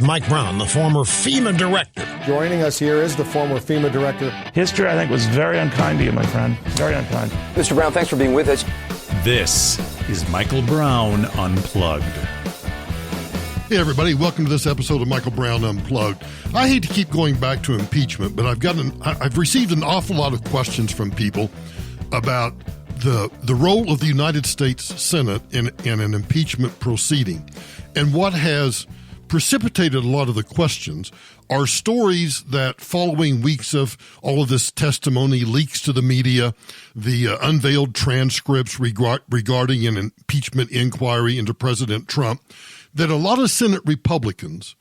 Mike Brown, the former FEMA director. Joining us here is the former FEMA director. History, I think, was very unkind to you, my friend. Very unkind. Mr. Brown, thanks for being with us. This is Michael Brown Unplugged. Hey, everybody. Welcome to this episode of Michael Brown Unplugged. I hate to keep going back to impeachment, but I've received an awful lot of questions from people about the role of the United States Senate in an impeachment proceeding. And what has precipitated a lot of the questions are stories that following weeks of all of this testimony, leaks to the media, the unveiled transcripts regarding an impeachment inquiry into President Trump, that a lot of Senate Republicans,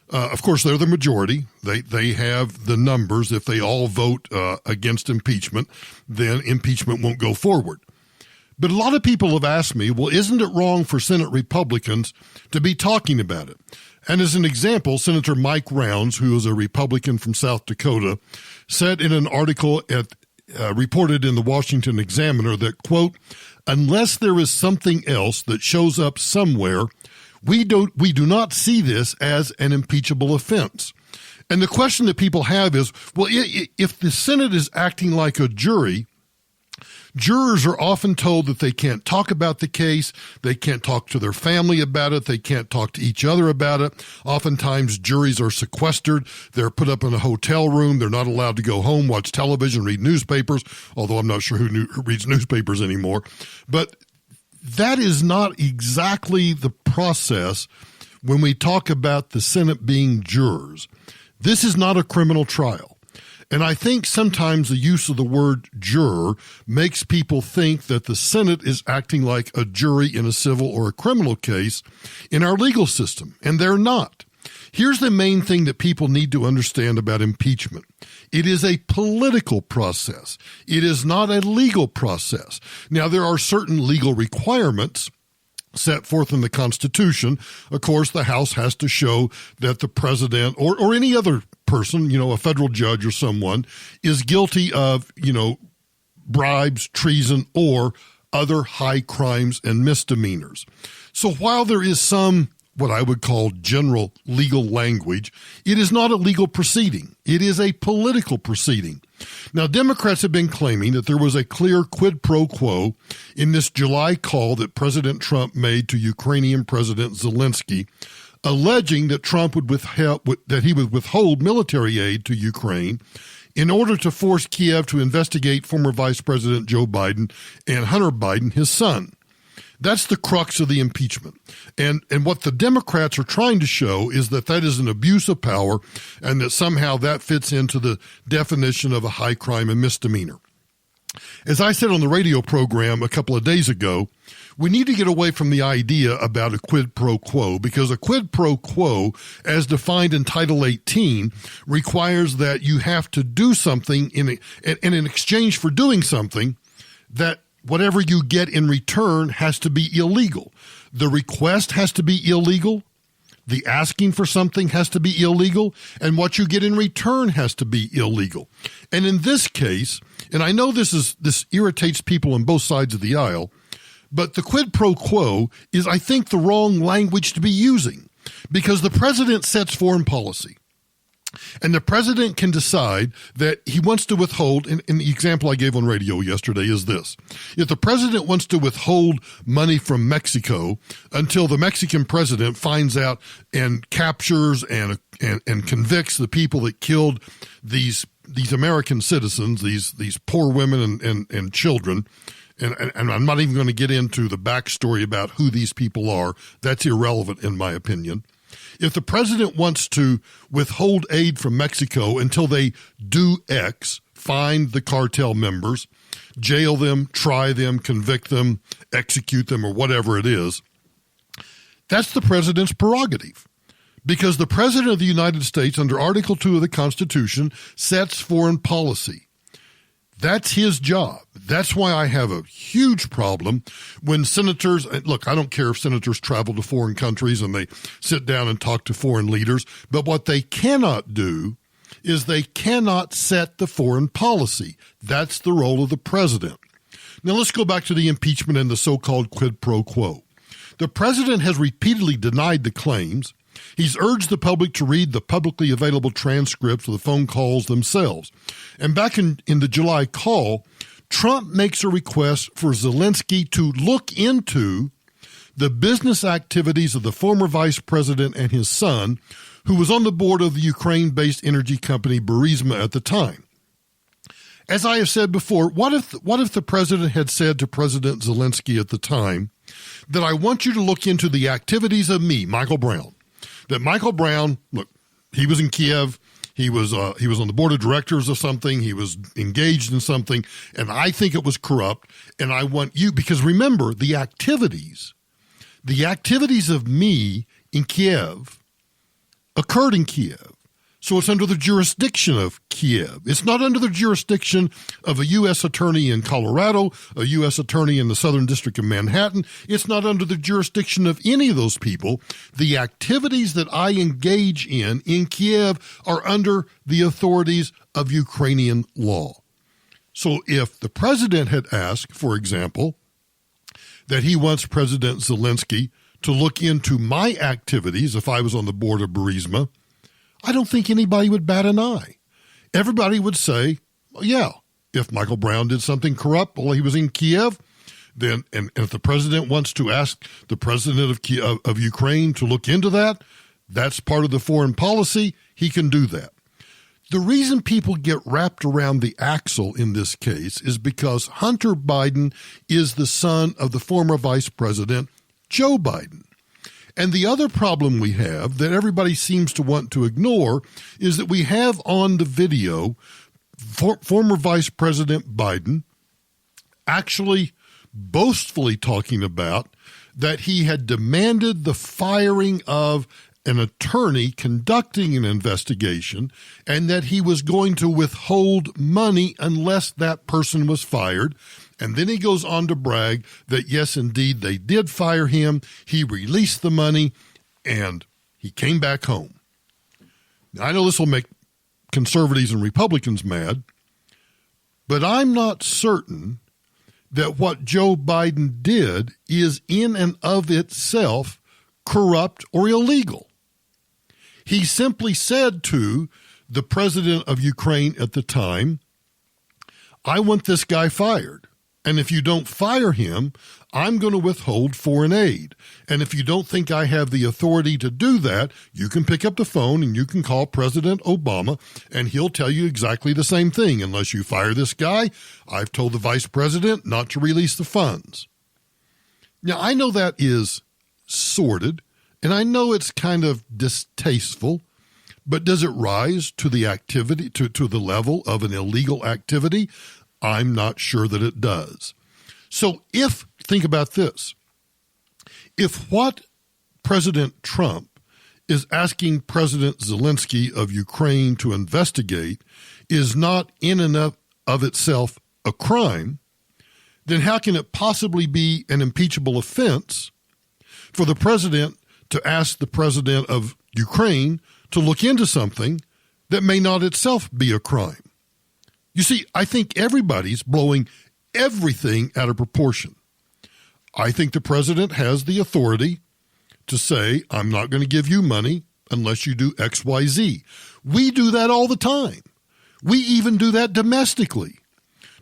of course, they're the majority. They have the numbers. If they all vote against impeachment, then impeachment won't go forward. But a lot of people have asked me, well, isn't it wrong for Senate Republicans to be talking about it? And as an example, Senator Mike Rounds, who is a Republican from South Dakota, said in an article reported in the Washington Examiner that, quote, unless there is something else that shows up somewhere, we do not see this as an impeachable offense. And the question that people have is, well, if the Senate is acting like a jury, jurors are often told that they can't talk about the case, they can't talk to their family about it, they can't talk to each other about it. Oftentimes, juries are sequestered, they're put up in a hotel room, they're not allowed to go home, watch television, read newspapers, although I'm not sure who reads newspapers anymore. But that is not exactly the process when we talk about the Senate being jurors. This is not a criminal trial. And I think sometimes the use of the word juror makes people think that the Senate is acting like a jury in a civil or a criminal case in our legal system, and they're not. Here's the main thing that people need to understand about impeachment. It is a political process. It is not a legal process. Now, there are certain legal requirements set forth in the Constitution. Of course, the House has to show that the president or any other person, a federal judge or someone, is guilty of, bribes, treason, or other high crimes and misdemeanors. So while there is some what I would call general legal language, it is not a legal proceeding. It is a political proceeding. Now, Democrats have been claiming that there was a clear quid pro quo in this July call that President Trump made to Ukrainian President Zelensky, alleging that Trump would withhold military aid to Ukraine in order to force Kiev to investigate former Vice President Joe Biden and Hunter Biden, his son. That's the crux of the impeachment. And what the Democrats are trying to show is that is an abuse of power and that somehow that fits into the definition of a high crime and misdemeanor. As I said on the radio program a couple of days ago, we need to get away from the idea about a quid pro quo, because a quid pro quo, as defined in Title 18, requires that you have to do something and in exchange for doing something, that whatever you get in return has to be illegal. The request has to be illegal. The asking for something has to be illegal. And what you get in return has to be illegal. And in this case, and I know this irritates people on both sides of the aisle, but the quid pro quo is, I think, the wrong language to be using, because the president sets foreign policy. And the president can decide that he wants to withhold, and the example I gave on radio yesterday is this. If the president wants to withhold money from Mexico until the Mexican president finds out and captures and convicts the people that killed these American citizens, these poor women and children, and I'm not even going to get into the backstory about who these people are. That's irrelevant in my opinion. If the president wants to withhold aid from Mexico until they do X, find the cartel members, jail them, try them, convict them, execute them, or whatever it is, that's the president's prerogative. Because the president of the United States, under Article 2 of the Constitution, sets foreign policy. That's his job. That's why I have a huge problem when senators, look, I don't care if senators travel to foreign countries and they sit down and talk to foreign leaders, but what they cannot do is they cannot set the foreign policy. That's the role of the president. Now let's go back to the impeachment and the so-called quid pro quo. The president has repeatedly denied the claims He's urged the public to read the publicly available transcripts of the phone calls themselves. And back in the July call, Trump makes a request for Zelensky to look into the business activities of the former vice president and his son, who was on the board of the Ukraine-based energy company Burisma at the time. As I have said before, what if the president had said to President Zelensky at the time that I want you to look into the activities of me, Michael Brown, that Michael Brown, look, he was in Kiev, he was on the board of directors of something, he was engaged in something, and I think it was corrupt, and I want you, because remember, the activities of me in Kiev occurred in Kiev. So it's under the jurisdiction of Kiev. It's not under the jurisdiction of a U.S. attorney in Colorado, a U.S. attorney in the Southern District of Manhattan. It's not under the jurisdiction of any of those people. The activities that I engage in Kiev are under the authorities of Ukrainian law. So if the president had asked, for example, that he wants President Zelensky to look into my activities if I was on the board of Burisma, I don't think anybody would bat an eye. Everybody would say, well, yeah, if Michael Brown did something corrupt while he was in Kiev, then, and if the president wants to ask the president of Ukraine to look into that, that's part of the foreign policy, he can do that. The reason people get wrapped around the axle in this case is because Hunter Biden is the son of the former vice president, Joe Biden. And the other problem we have that everybody seems to want to ignore is that we have on the video former Vice President Biden actually boastfully talking about that he had demanded the firing of an attorney conducting an investigation and that he was going to withhold money unless that person was fired. And then he goes on to brag that, yes, indeed, they did fire him. He released the money, and he came back home. Now, I know this will make conservatives and Republicans mad, but I'm not certain that what Joe Biden did is in and of itself corrupt or illegal. He simply said to the president of Ukraine at the time, I want this guy fired. And if you don't fire him, I'm going to withhold foreign aid. And if you don't think I have the authority to do that, you can pick up the phone and you can call President Obama, and he'll tell you exactly the same thing. Unless you fire this guy, I've told the vice president not to release the funds. Now, I know that is sordid, and I know it's kind of distasteful, but does it rise to the activity, to the level of an illegal activity? I'm not sure that it does. So think about this, if what President Trump is asking President Zelensky of Ukraine to investigate is not in and of itself a crime, then how can it possibly be an impeachable offense for the president to ask the president of Ukraine to look into something that may not itself be a crime? You see, I think everybody's blowing everything out of proportion. I think the president has the authority to say, I'm not going to give you money unless you do X, Y, Z. We do that all the time. We even do that domestically.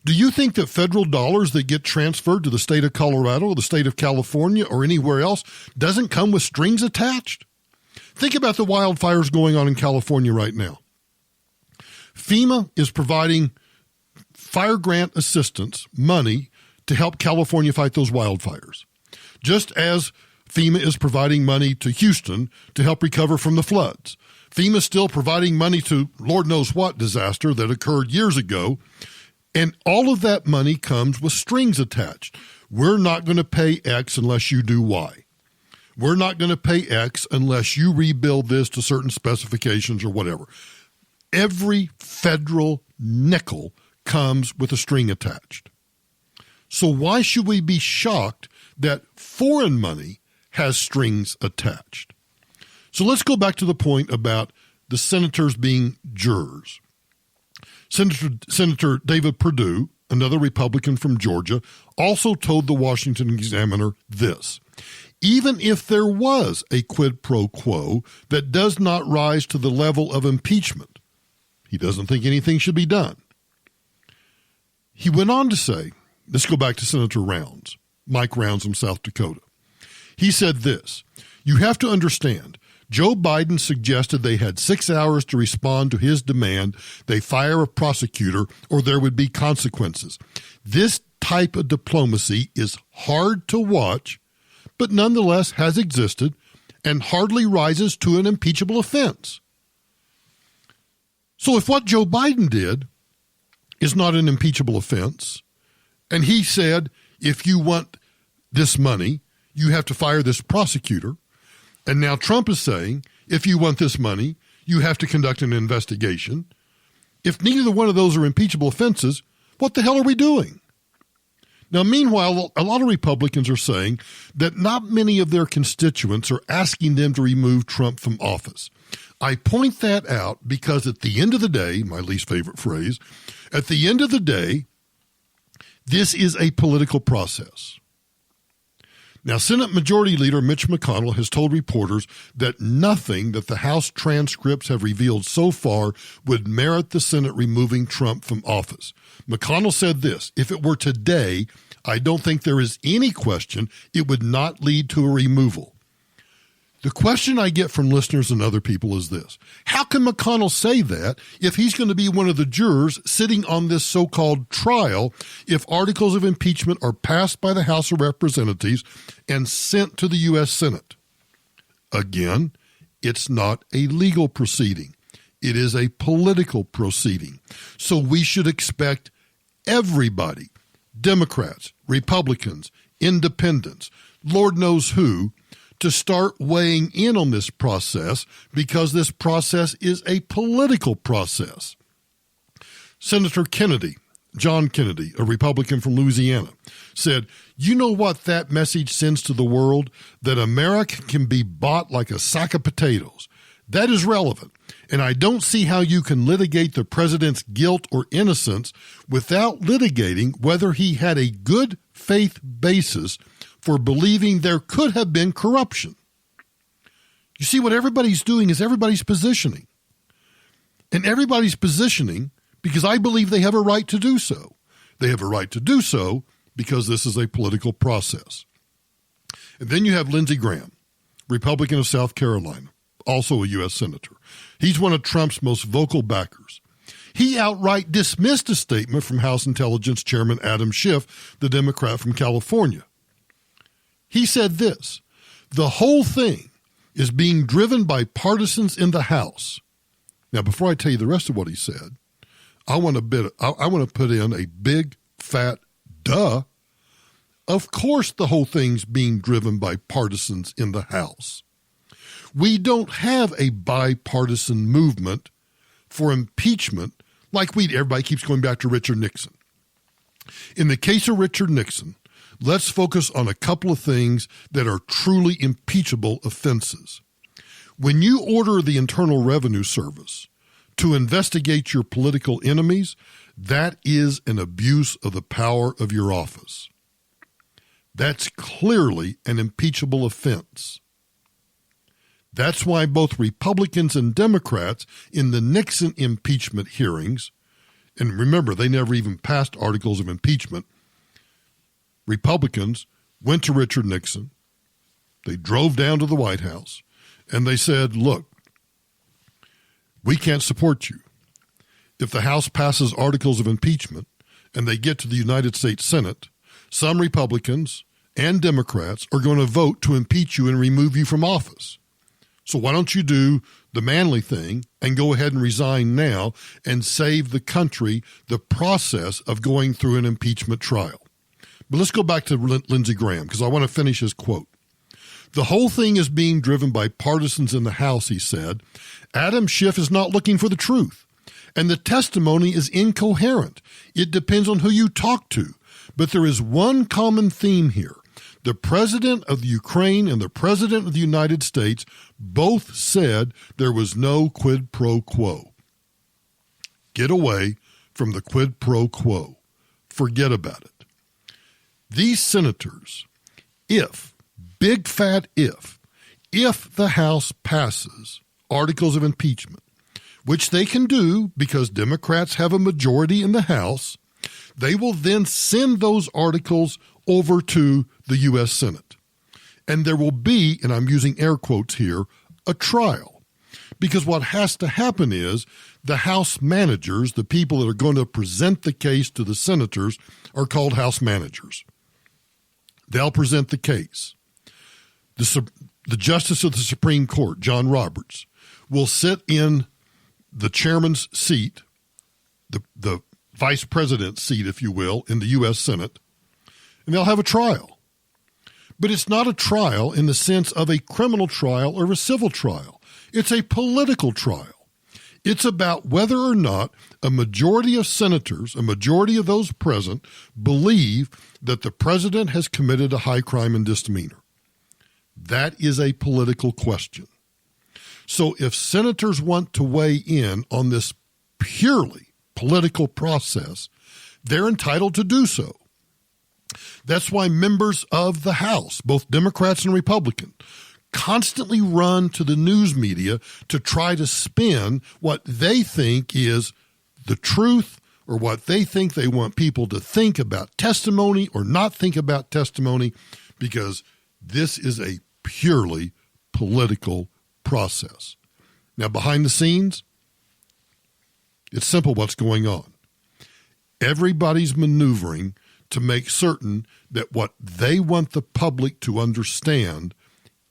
Do you think that federal dollars that get transferred to the state of Colorado or the state of California or anywhere else doesn't come with strings attached? Think about the wildfires going on in California right now. FEMA is providing fire grant assistance money to help California fight those wildfires, just as FEMA is providing money to Houston to help recover from the floods. FEMA is still providing money to Lord knows what disaster that occurred years ago, and all of that money comes with strings attached. We're not going to pay X unless you do Y. We're not going to pay X unless you rebuild this to certain specifications or whatever. Every federal nickel comes with a string attached. So why should we be shocked that foreign money has strings attached? So let's go back to the point about the senators being jurors. Senator David Perdue, another Republican from Georgia, also told the Washington Examiner this: even if there was a quid pro quo that does not rise to the level of impeachment. He doesn't think anything should be done. He went on to say, let's go back to Senator Rounds, Mike Rounds from South Dakota. He said this, you have to understand, Joe Biden suggested they had 6 hours to respond to his demand they fire a prosecutor or there would be consequences. This type of diplomacy is hard to watch, but nonetheless has existed and hardly rises to an impeachable offense. So if what Joe Biden did is not an impeachable offense, and he said, if you want this money, you have to fire this prosecutor, and now Trump is saying, if you want this money, you have to conduct an investigation. If neither one of those are impeachable offenses, what the hell are we doing? Now, meanwhile, a lot of Republicans are saying that not many of their constituents are asking them to remove Trump from office. I point that out because at the end of the day, my least favorite phrase, at the end of the day, this is a political process. Now, Senate Majority Leader Mitch McConnell has told reporters that nothing that the House transcripts have revealed so far would merit the Senate removing Trump from office. McConnell said this, if it were today, I don't think there is any question it would not lead to a removal. The question I get from listeners and other people is this. How can McConnell say that if he's going to be one of the jurors sitting on this so-called trial if articles of impeachment are passed by the House of Representatives and sent to the U.S. Senate? Again, it's not a legal proceeding. It is a political proceeding. So we should expect everybody, Democrats, Republicans, independents, Lord knows who, to start weighing in on this process because this process is a political process. Senator Kennedy, John Kennedy, a Republican from Louisiana, said, you know what that message sends to the world? That America can be bought like a sack of potatoes. That is relevant, and I don't see how you can litigate the president's guilt or innocence without litigating whether he had a good faith basis for believing there could have been corruption. You see, what everybody's doing is everybody's positioning. And everybody's positioning because I believe they have a right to do so. They have a right to do so because this is a political process. And then you have Lindsey Graham, Republican of South Carolina, also a U.S. Senator. He's one of Trump's most vocal backers. He outright dismissed a statement from House Intelligence Chairman Adam Schiff, the Democrat from California. He said this, the whole thing is being driven by partisans in the House. Now, before I tell you the rest of what he said, I want to put in a big, fat duh. Of course the whole thing's being driven by partisans in the House. We don't have a bipartisan movement for impeachment like everybody keeps going back to Richard Nixon. In the case of Richard Nixon, let's focus on a couple of things that are truly impeachable offenses. When you order the Internal Revenue Service to investigate your political enemies, that is an abuse of the power of your office. That's clearly an impeachable offense. That's why both Republicans and Democrats in the Nixon impeachment hearings, and remember, they never even passed articles of impeachment, Republicans went to Richard Nixon, they drove down to the White House, and they said, look, we can't support you. If the House passes articles of impeachment and they get to the United States Senate, some Republicans and Democrats are going to vote to impeach you and remove you from office. So why don't you do the manly thing and go ahead and resign now and save the country the process of going through an impeachment trial? But let's go back to Lindsey Graham because I want to finish his quote. The whole thing is being driven by partisans in the House, he said. Adam Schiff is not looking for the truth, and the testimony is incoherent. It depends on who you talk to. But there is one common theme here. The president of the Ukraine and the president of the United States both said there was no quid pro quo. Get away from the quid pro quo. Forget about it. These senators, if big fat if the House passes articles of impeachment, which they can do because Democrats have a majority in the House, they will then send those articles over to the U.S. Senate. And there will be, and I'm using air quotes here, a trial. Because what has to happen is the House managers, the people that are going to present the case to the senators, are called House managers. They'll present the case. The Justice of the Supreme Court, John Roberts, will sit in the chairman's seat, the vice president's seat, if you will, in the U.S. Senate, and they'll have a trial. But it's not a trial in the sense of a criminal trial or a civil trial. It's a political trial. It's about whether or not a majority of senators, a majority of those present, believe that the president has committed a high crime and misdemeanor. That is a political question. So if senators want to weigh in on this purely political process, they're entitled to do so. That's why members of the House, both Democrats and Republicans, constantly run to the news media to try to spin what they think is the truth or what they think they want people to think about testimony or not think about testimony, because this is a purely political process. Now, behind the scenes, it's simple what's going on. Everybody's maneuvering to make certain that what they want the public to understand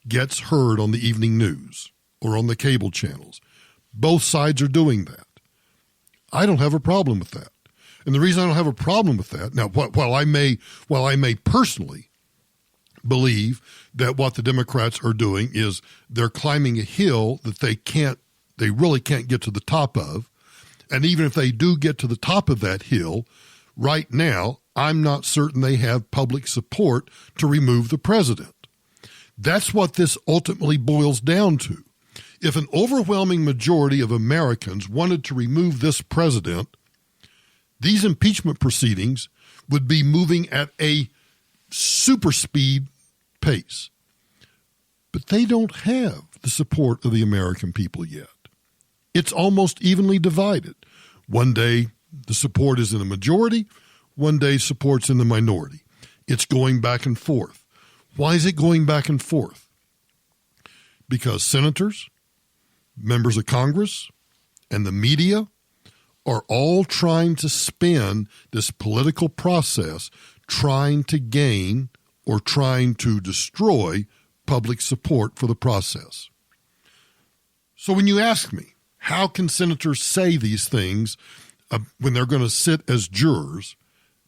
gets heard on the evening news or on the cable channels. Both sides are doing that. I don't have a problem with that. And the reason I don't have a problem with that, now, while I may personally believe that what the Democrats are doing is they're climbing a hill that they really can't get to the top of, and even if they do get to the top of that hill, right now, I'm not certain they have public support to remove the president. That's what this ultimately boils down to. If an overwhelming majority of Americans wanted to remove this president, these impeachment proceedings would be moving at a super speed pace. But they don't have the support of the American people yet. It's almost evenly divided. One day the support is in the majority, one day support's in the minority. It's going back and forth. Why is it going back and forth? Because senators, members of Congress, and the media are all trying to spin this political process, trying to gain or trying to destroy public support for the process. So when you ask me, how can senators say these things when they're going to sit as jurors?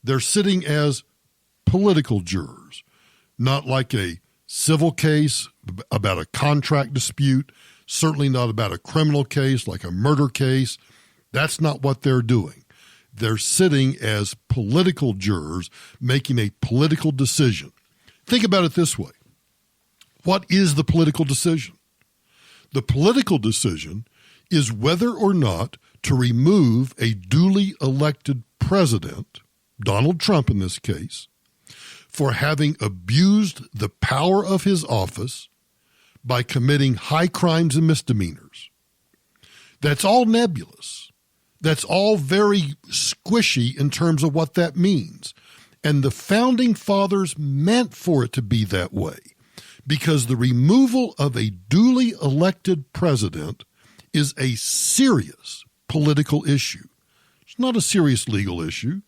They're sitting as political jurors, not like a civil case about a contract dispute, certainly not about a criminal case like a murder case. That's not what they're doing. They're sitting as political jurors making a political decision. Think about it this way. What is the political decision? The political decision is whether or not to remove a duly elected president, Donald Trump in this case, for having abused the power of his office by committing high crimes and misdemeanors. That's all nebulous. That's all very squishy in terms of what that means. And the founding fathers meant for it to be that way, because the removal of a duly elected president is a serious political issue. It's not a serious legal issue.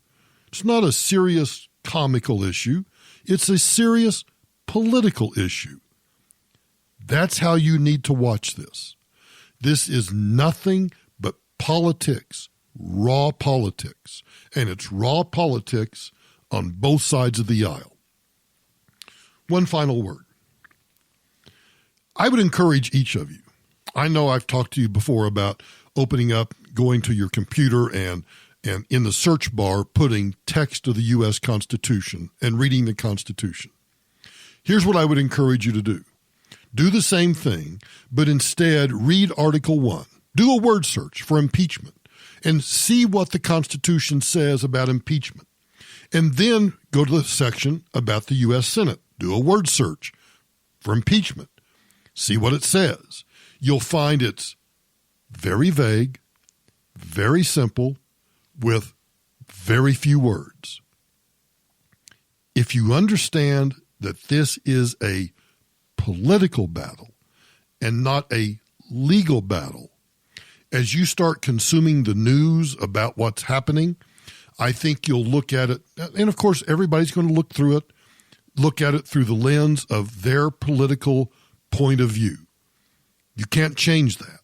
It's not a serious comical issue. It's a serious political issue. That's how you need to watch this. This is nothing but politics, raw politics, and it's raw politics on both sides of the aisle. One final word. I would encourage each of you. I know I've talked to you before about opening up, going to your computer and in the search bar putting text of the U.S. Constitution and reading the Constitution. Here's what I would encourage you to do. Do the same thing, but instead read Article 1. Do a word search for impeachment and see what the Constitution says about impeachment. And then go to the section about the U.S. Senate. Do a word search. for impeachment. See what it says. You'll find it's very vague, very simple, with very few words. If you understand that this is a political battle and not a legal battle, as you start consuming the news about what's happening, I think you'll look at it, and of course everybody's going to look at it through the lens of their political point of view. You can't change that.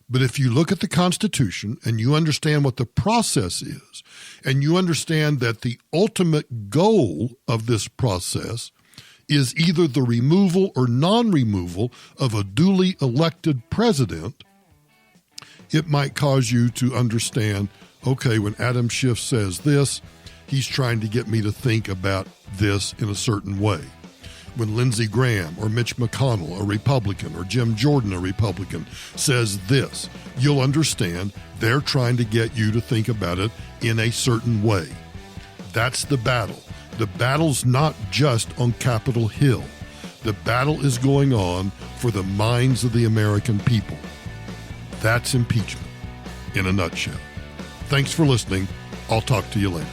But if you look at the Constitution and you understand what the process is, and you understand that the ultimate goal of this process is either the removal or non-removal of a duly elected president, it might cause you to understand, okay, when Adam Schiff says this, he's trying to get me to think about this in a certain way. When Lindsey Graham or Mitch McConnell, a Republican, or Jim Jordan, a Republican, says this, you'll understand they're trying to get you to think about it in a certain way. That's the battle. The battle's not just on Capitol Hill. The battle is going on for the minds of the American people. That's impeachment in a nutshell. Thanks for listening. I'll talk to you later.